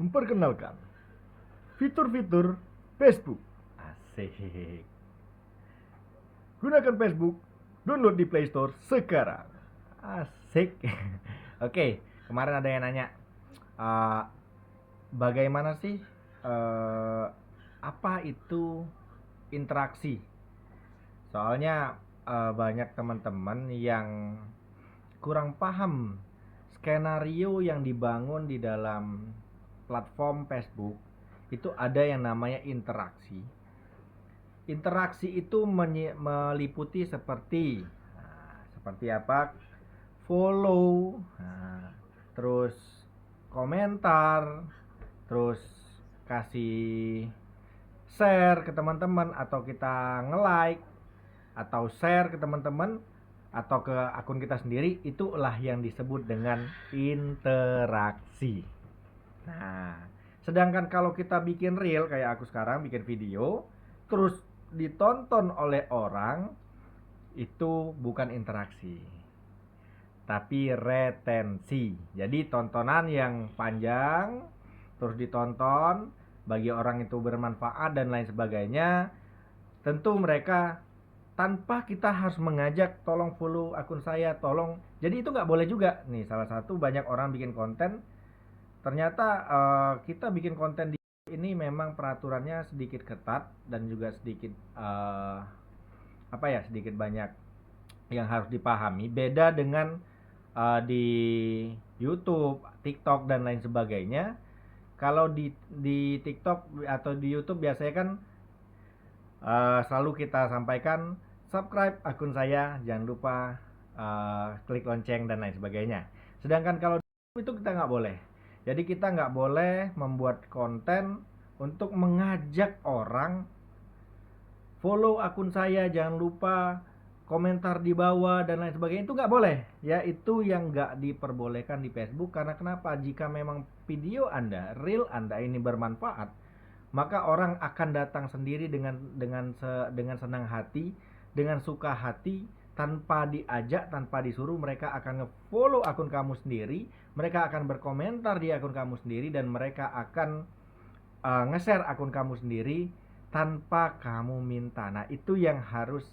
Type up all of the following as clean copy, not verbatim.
memperkenalkan fitur-fitur Facebook. Asik. Gunakan Facebook, download di Play Store sekarang. Asik. Oke, kemarin ada yang nanya, uh, bagaimana sih apa itu interaksi? Soalnya banyak teman-teman yang kurang paham skenario yang dibangun di dalam platform Facebook. Itu ada yang namanya interaksi. Interaksi itu meliputi seperti apa? Follow, terus komentar, terus kasih share ke teman-teman, atau kita nge-like atau share ke teman-teman atau ke akun kita sendiri. Itulah yang disebut dengan interaksi. Nah, sedangkan kalau kita bikin reel kayak aku sekarang bikin video terus ditonton oleh orang, itu bukan interaksi, tapi retensi. Jadi tontonan yang panjang terus ditonton, bagi orang itu bermanfaat dan lain sebagainya. Tentu mereka tanpa kita harus mengajak, tolong follow akun saya, tolong. Jadi itu nggak boleh juga. Nih salah satu, banyak orang bikin konten, ternyata kita bikin konten di ini memang peraturannya sedikit ketat dan juga sedikit sedikit banyak yang harus dipahami. Beda dengan di YouTube, TikTok dan lain sebagainya. Kalau di TikTok atau di YouTube biasanya kan selalu kita sampaikan, subscribe akun saya, jangan lupa klik lonceng dan lain sebagainya. Sedangkan kalau itu kita nggak boleh. Jadi kita nggak boleh membuat konten untuk mengajak orang follow akun saya, jangan lupa komentar di bawah dan lain sebagainya. Itu nggak boleh ya. Itu yang nggak diperbolehkan di Facebook. Karena kenapa? Jika memang video Anda, reel Anda ini bermanfaat, maka orang akan datang sendiri dengan senang hati, dengan suka hati, tanpa diajak, tanpa disuruh. Mereka akan nge-follow akun kamu sendiri, mereka akan berkomentar di akun kamu sendiri, dan mereka akan nge-share akun kamu sendiri tanpa kamu minta. Nah, itu yang harus,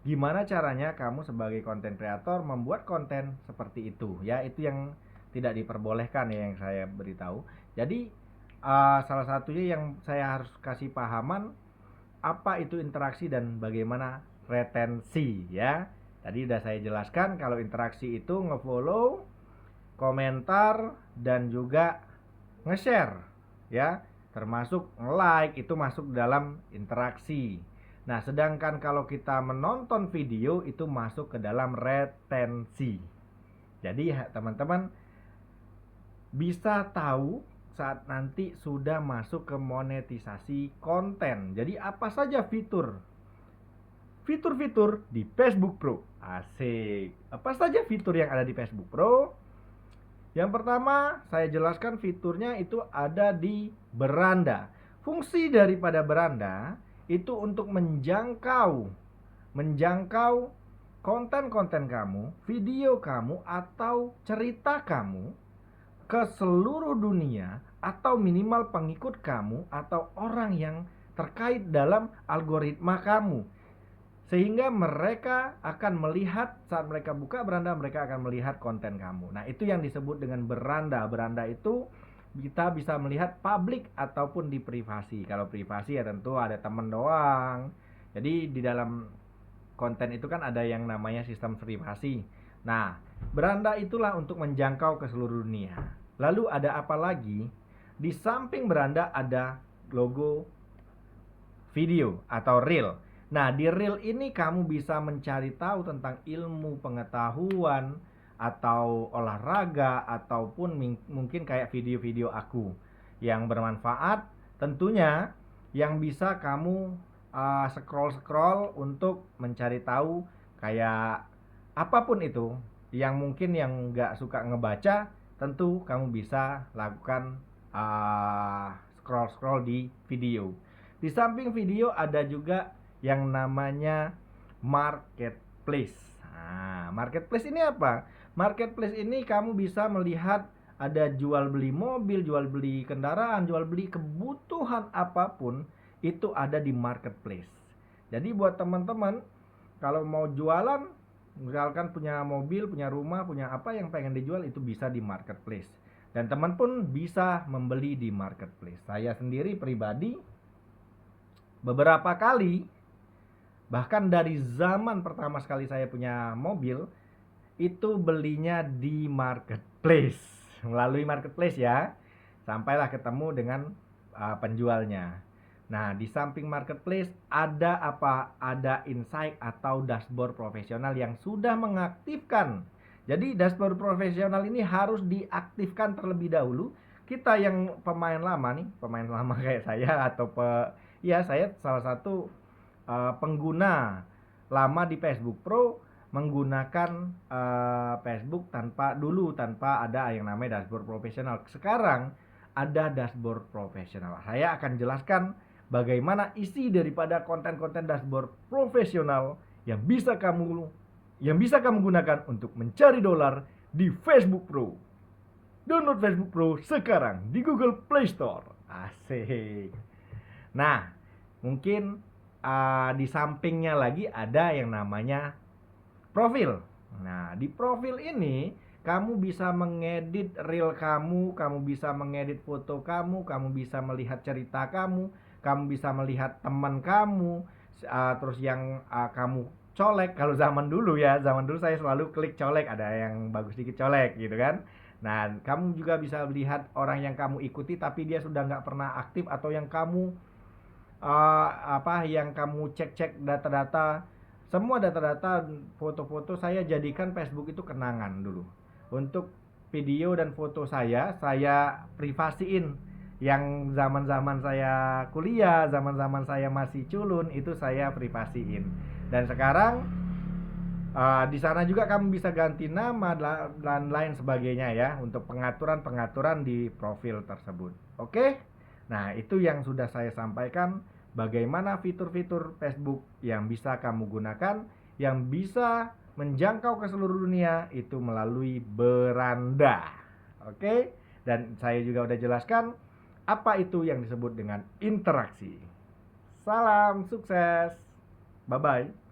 gimana caranya kamu sebagai konten kreator membuat konten seperti itu ya. Itu yang tidak diperbolehkan ya, yang saya beritahu. Jadi salah satunya yang saya harus kasih pahaman, apa itu interaksi dan bagaimana retensi ya. Tadi udah saya jelaskan, kalau interaksi itu nge-follow, komentar, dan juga nge-share ya, termasuk nge-like, itu masuk dalam interaksi. Nah, sedangkan kalau kita menonton video, itu masuk ke dalam retensi. Jadi teman-teman bisa tahu saat nanti sudah masuk ke monetisasi konten. Jadi apa saja fitur di Facebook Pro? Asik. Apa saja fitur yang ada di Facebook Pro? Yang pertama, saya jelaskan fiturnya itu ada di beranda. Fungsi daripada beranda itu untuk menjangkau konten-konten kamu, video kamu, atau cerita kamu ke seluruh dunia, atau minimal pengikut kamu atau orang yang terkait dalam algoritma kamu, sehingga mereka akan melihat, saat mereka buka beranda, mereka akan melihat konten kamu. Nah, itu yang disebut dengan beranda. Beranda itu kita bisa melihat publik ataupun di privasi. Kalau privasi ya tentu ada teman doang. Jadi di dalam konten itu kan ada yang namanya sistem privasi. Nah, beranda itulah untuk menjangkau ke seluruh dunia. Lalu ada apa lagi? Di samping beranda ada logo video atau reel. Nah, di reel ini kamu bisa mencari tahu tentang ilmu pengetahuan atau olahraga, ataupun mungkin kayak video-video aku yang bermanfaat tentunya, yang bisa kamu scroll-scroll untuk mencari tahu, kayak apapun itu. Yang mungkin yang nggak suka ngebaca, tentu kamu bisa lakukan scroll-scroll di video. Di samping video ada juga yang namanya marketplace. Nah, marketplace ini apa? Marketplace ini kamu bisa melihat ada jual beli mobil, jual beli kendaraan, jual beli kebutuhan apapun itu ada di marketplace. Jadi buat teman-teman kalau mau jualan, misalkan punya mobil, punya rumah, punya apa yang pengen dijual, itu bisa di marketplace. Dan teman pun bisa membeli di marketplace. Saya sendiri pribadi beberapa kali, bahkan dari zaman pertama sekali saya punya mobil, itu belinya di marketplace. Melalui marketplace ya. Sampailah ketemu dengan penjualnya. Nah, di samping marketplace ada apa? Ada insight atau dashboard profesional yang sudah mengaktifkan. Jadi dashboard profesional ini harus diaktifkan terlebih dahulu. Kita yang pemain lama nih, pemain lama kayak saya atau ya saya salah satu pengguna lama di Facebook Pro, menggunakan Facebook tanpa ada yang namanya dashboard profesional. Sekarang ada dashboard profesional. Saya akan jelaskan bagaimana isi daripada konten-konten dashboard profesional yang bisa kamu gunakan untuk mencari dolar di Facebook Pro. Download Facebook Pro sekarang di Google Play Store. Asik. Nah, mungkin di sampingnya lagi ada yang namanya profil. Nah, di profil ini kamu bisa mengedit reel kamu bisa mengedit foto kamu bisa melihat cerita kamu bisa melihat teman kamu, terus yang kamu colek. Kalau zaman dulu saya selalu klik colek, ada yang bagus dikit colek gitu kan. Nah, kamu juga bisa lihat orang yang kamu ikuti tapi dia sudah nggak pernah aktif, atau yang kamu yang kamu cek data-data. Semua data-data foto-foto saya jadikan Facebook itu kenangan dulu. Untuk video dan foto saya privasiin. Yang zaman-zaman saya kuliah, zaman-zaman saya masih culun, itu saya privasiin. Dan sekarang di sana juga kamu bisa ganti nama dan lain sebagainya ya, untuk pengaturan-pengaturan di profil tersebut. Oke? Nah, itu yang sudah saya sampaikan, bagaimana fitur-fitur Facebook yang bisa kamu gunakan, yang bisa menjangkau ke seluruh dunia, itu melalui beranda. Oke? Dan saya juga udah jelaskan apa itu yang disebut dengan interaksi. Salam sukses. Bye-bye.